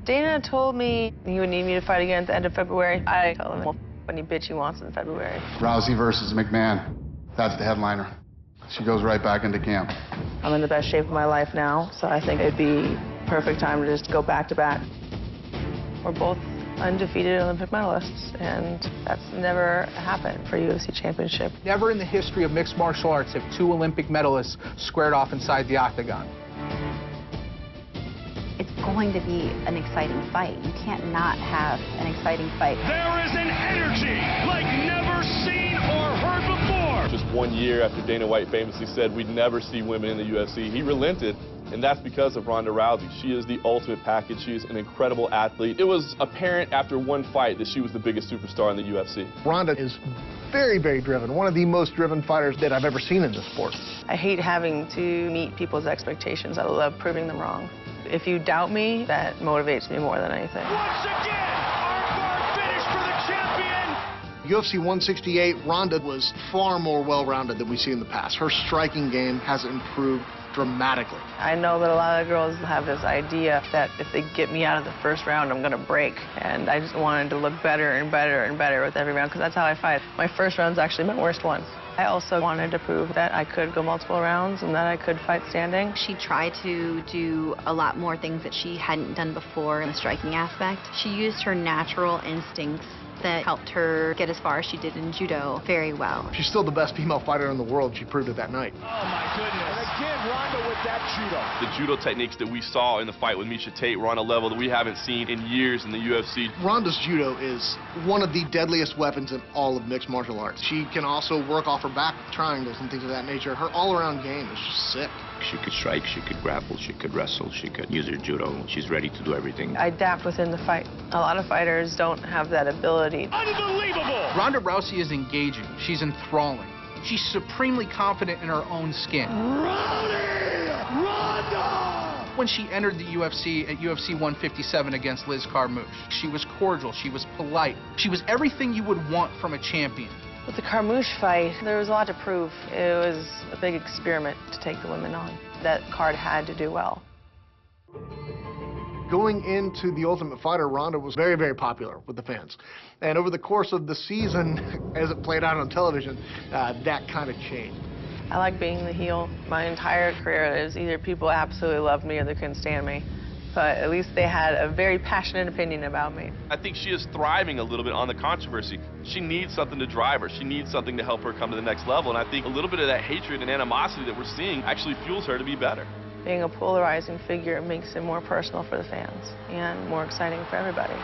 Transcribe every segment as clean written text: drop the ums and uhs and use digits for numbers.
Dana told me he would need me to fight again at the end of February. I told him, well, any bitch he wants in February. Rousey versus McMann. That's the headliner. She goes right back into camp. I'm in the best shape of my life now, so I think it'd be perfect time to just go back to back. We're both undefeated Olympic medalists, and that's never happened for UFC championship. Never in the history of mixed martial arts have two Olympic medalists squared off inside the octagon. It's going to be an exciting fight. You can't not have an exciting fight. There is an energy like never seen or heard before. Just 1 year after Dana White famously said we'd never see women in the UFC, he relented. And that's because of Ronda Rousey. She is the ultimate package. She is an incredible athlete. It was apparent after one fight that she was the biggest superstar in the UFC. Ronda is very, very driven. One of the most driven fighters that I've ever seen in this sport. I hate having to meet people's expectations. I love proving them wrong. If you doubt me, that motivates me more than anything. Once again, armbar finish for the champion. UFC 168, Ronda was far more well-rounded than we see in the past. Her striking game has improved dramatically. I know that a lot of girls have this idea that if they get me out of the first round, I'm gonna break. And I just wanted to look better and better and better with every round, because that's how I fight. My first round's actually my worst one. I also wanted to prove that I could go multiple rounds and that I could fight standing. She tried to do a lot more things that she hadn't done before in the striking aspect. She used her natural instincts that helped her get as far as she did in judo very well. She's still the best female fighter in the world. She proved it that night. Oh my goodness. And again, Ronda with that judo. The judo techniques that we saw in the fight with Miesha Tate were on a level that we haven't seen in years in the UFC. Ronda's judo is one of the deadliest weapons in all of mixed martial arts. She can also work off her back triangles and things of that nature. Her all-around game is just sick. She could strike, she could grapple, she could wrestle, she could use her judo. She's ready to do everything. I adapt within the fight. A lot of fighters don't have that ability. Unbelievable! Ronda Rousey is engaging. She's enthralling. She's supremely confident in her own skin. Rowdy! Ronda! When she entered the UFC at UFC 157 against Liz Carmouche, she was cordial, she was polite. She was everything you would want from a champion. With the Carmouche fight, there was a lot to prove. It was a big experiment to take the women on. That card had to do well. Going into The Ultimate Fighter, Ronda was very, very popular with the fans. And over the course of the season, as it played out on television, that kind of changed. I like being the heel. My entire career, it was either people absolutely loved me or they couldn't stand me. But at least they had a very passionate opinion about me. I think she is thriving a little bit on the controversy. She needs something to drive her. She needs something to help her come to the next level. And I think a little bit of that hatred and animosity that we're seeing actually fuels her to be better. Being a polarizing figure makes it more personal for the fans and more exciting for everybody.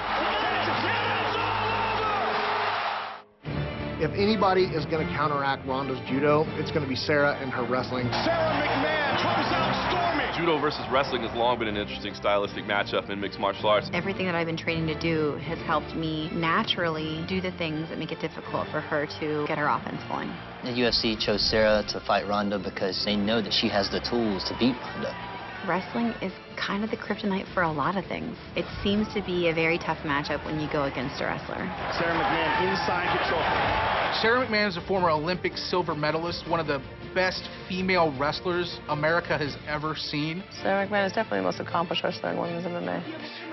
If anybody is going to counteract Ronda's judo, it's going to be Sara and her wrestling. Sara McMann comes out storming. Judo versus wrestling has long been an interesting stylistic matchup in mixed martial arts. Everything that I've been training to do has helped me naturally do the things that make it difficult for her to get her offense going. The UFC chose Sara to fight Ronda because they know that she has the tools to beat Ronda. Wrestling is kind of the kryptonite for a lot of things. It seems to be a very tough matchup when you go against a wrestler. Sara McMann inside control. Sara McMann is a former Olympic silver medalist, one of the best female wrestlers America has ever seen. Sara McMann is definitely the most accomplished wrestler in women's MMA.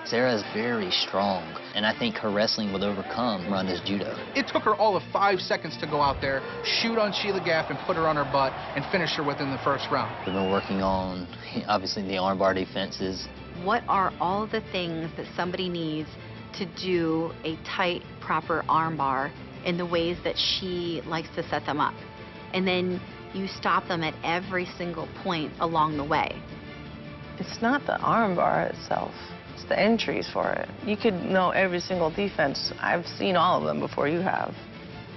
Sara is very strong, and I think her wrestling will overcome Ronda's judo. It took her all of 5 seconds to go out there, shoot on Sheila Gaff and put her on her butt and finish her within the first round. We've been working on, obviously, the armbar defenses. What are all the things that somebody needs to do a tight, proper armbar in the ways that she likes to set them up? And then you stop them at every single point along the way. It's not the armbar itself. It's the entries for it. You could know every single defense. I've seen all of them before you have.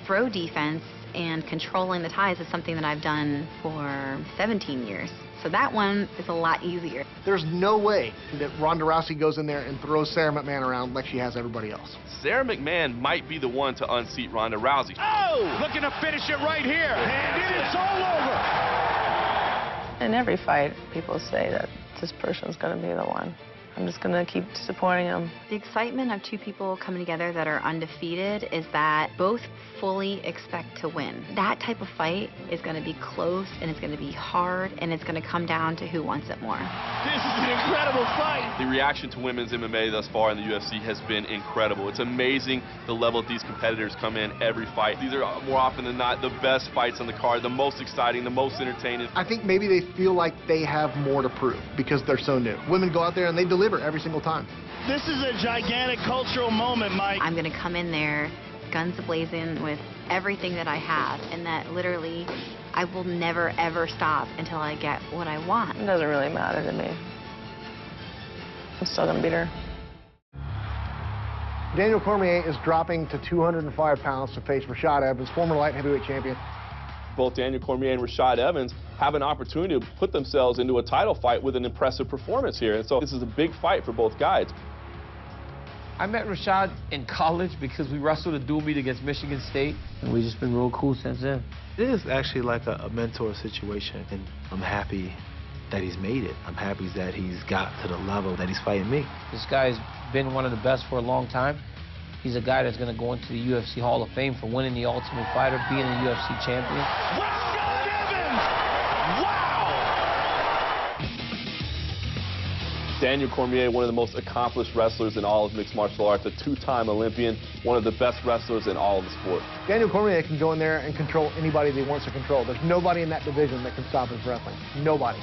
Throw defense and controlling the ties is something that I've done for 17 years. So that one is a lot easier. There's no way that Ronda Rousey goes in there and throws Sara McMann around like she has everybody else. Sara McMann might be the one to unseat Ronda Rousey. Oh! Looking to finish it right here. And it is all over. In every fight, people say that this person's going to be the one. I'm just going to keep disappointing him. The excitement of two people coming together that are undefeated is that both fully expect to win. That type of fight is going to be close, and it's going to be hard, and it's going to come down to who wants it more. This is an incredible fight. The reaction to women's MMA thus far in the UFC has been incredible. It's amazing the level that these competitors come in every fight. These are more often than not the best fights on the card, the most exciting, the most entertaining. I think maybe they feel like they have more to prove because they're so new. Women go out there and they deliver every single time. This is a gigantic cultural moment, Mike. I'm going to come in there guns a-blazing with everything that I have, and that literally I will never, ever stop until I get what I want. It doesn't really matter to me. I'm still going to beat her. Daniel Cormier is dropping to 205 pounds to face Rashad Evans, former light heavyweight champion. Both Daniel Cormier and Rashad Evans have an opportunity to put themselves into a title fight with an impressive performance here. And so this is a big fight for both guys. I met Rashad in college because we wrestled a dual meet against Michigan State, and we've just been real cool since then. It is actually like a mentor situation, and I'm happy that he's made it. I'm happy that he's got to the level that he's fighting me. This guy's been one of the best for a long time. He's a guy that's going to go into the UFC Hall of Fame for winning the Ultimate Fighter, being a UFC champion. Rashad Evans! Wow! Daniel Cormier, one of the most accomplished wrestlers in all of mixed martial arts, a two-time Olympian, one of the best wrestlers in all of the sport. Daniel Cormier can go in there and control anybody that he wants to control. There's nobody in that division that can stop his wrestling. Nobody.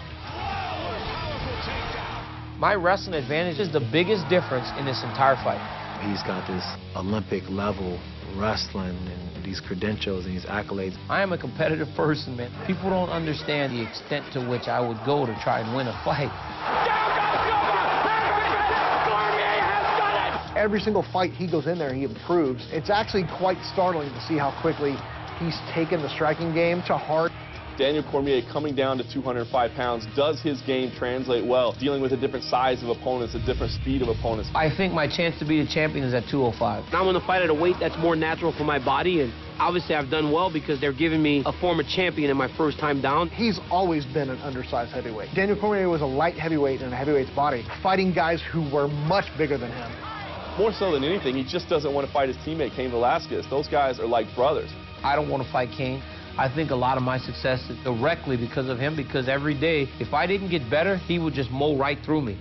My wrestling advantage is the biggest difference in this entire fight. He's got this Olympic level wrestling and these credentials and these accolades. I am a competitive person, man. People don't understand the extent to which I would go to try and win a fight. Every single fight he goes in there, he improves. It's actually quite startling to see how quickly he's taken the striking game to heart. Daniel Cormier, coming down to 205 pounds, does his game translate well, dealing with a different size of opponents, a different speed of opponents? I think my chance to be the champion is at 205. I'm going to fight at a weight that's more natural for my body, and obviously I've done well because they're giving me a former champion in my first time down. He's always been an undersized heavyweight. Daniel Cormier was a light heavyweight in a heavyweight's body, fighting guys who were much bigger than him. More so than anything, he just doesn't want to fight his teammate, Cain Velasquez. Those guys are like brothers. I don't want to fight Cain. I think a lot of my success is directly because of him, because every day, if I didn't get better, he would just mow right through me.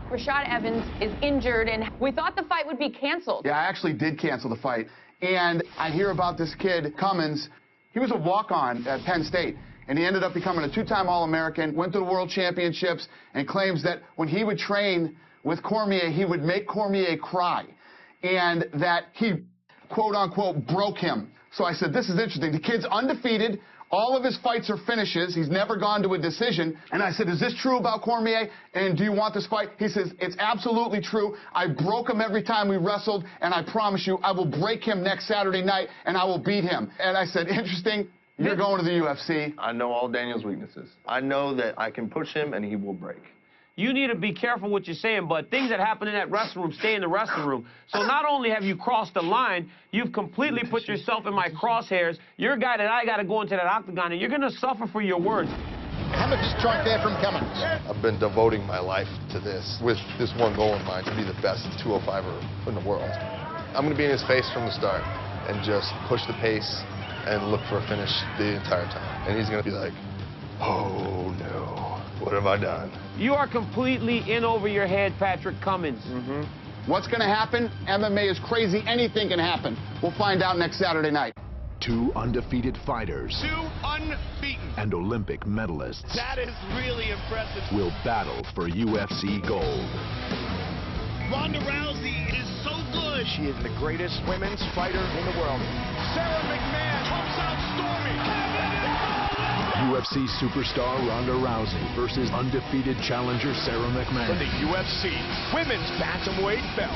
Rashad Evans is injured, and we thought the fight would be canceled. Yeah, I actually did cancel the fight. And I hear about this kid, Cummins. He was a walk-on at Penn State, and he ended up becoming a two-time All-American, went to the World Championships, and claims that when he would train with Cormier, he would make Cormier cry, and that he, quote-unquote, broke him. So I said, this is interesting. The kid's undefeated. All of his fights are finishes. He's never gone to a decision. And I said, is this true about Cormier? And do you want this fight? He says, it's absolutely true. I broke him every time we wrestled, and I promise you, I will break him next Saturday night, and I will beat him. And I said, interesting. You're going to the UFC. I know all Daniel's weaknesses. I know that I can push him, and he will break. You need to be careful what you're saying, but things that happen in that wrestling room stay in the wrestling room. So not only have you crossed the line, you've completely put yourself in my crosshairs. You're a guy that I got to go into that octagon, and you're going to suffer for your words. How much strike there from Cummins? I've been devoting my life to this with this one goal in mind, to be the best 205er in the world. I'm going to be in his face from the start and just push the pace and look for a finish the entire time. And he's going to be like, oh, no. What have I done? You are completely in over your head, Patrick Cummins. What's going to happen? MMA is crazy. Anything can happen. We'll find out next Saturday night. Two undefeated fighters. Two unbeaten. And Olympic medalists. That is really impressive. Will battle for UFC gold. Ronda Rousey is so good. She is the greatest women's fighter in the world. Sara McMann comes out storming. UFC superstar Ronda Rousey versus undefeated challenger Sara McMann. For the UFC Women's Bantamweight belt.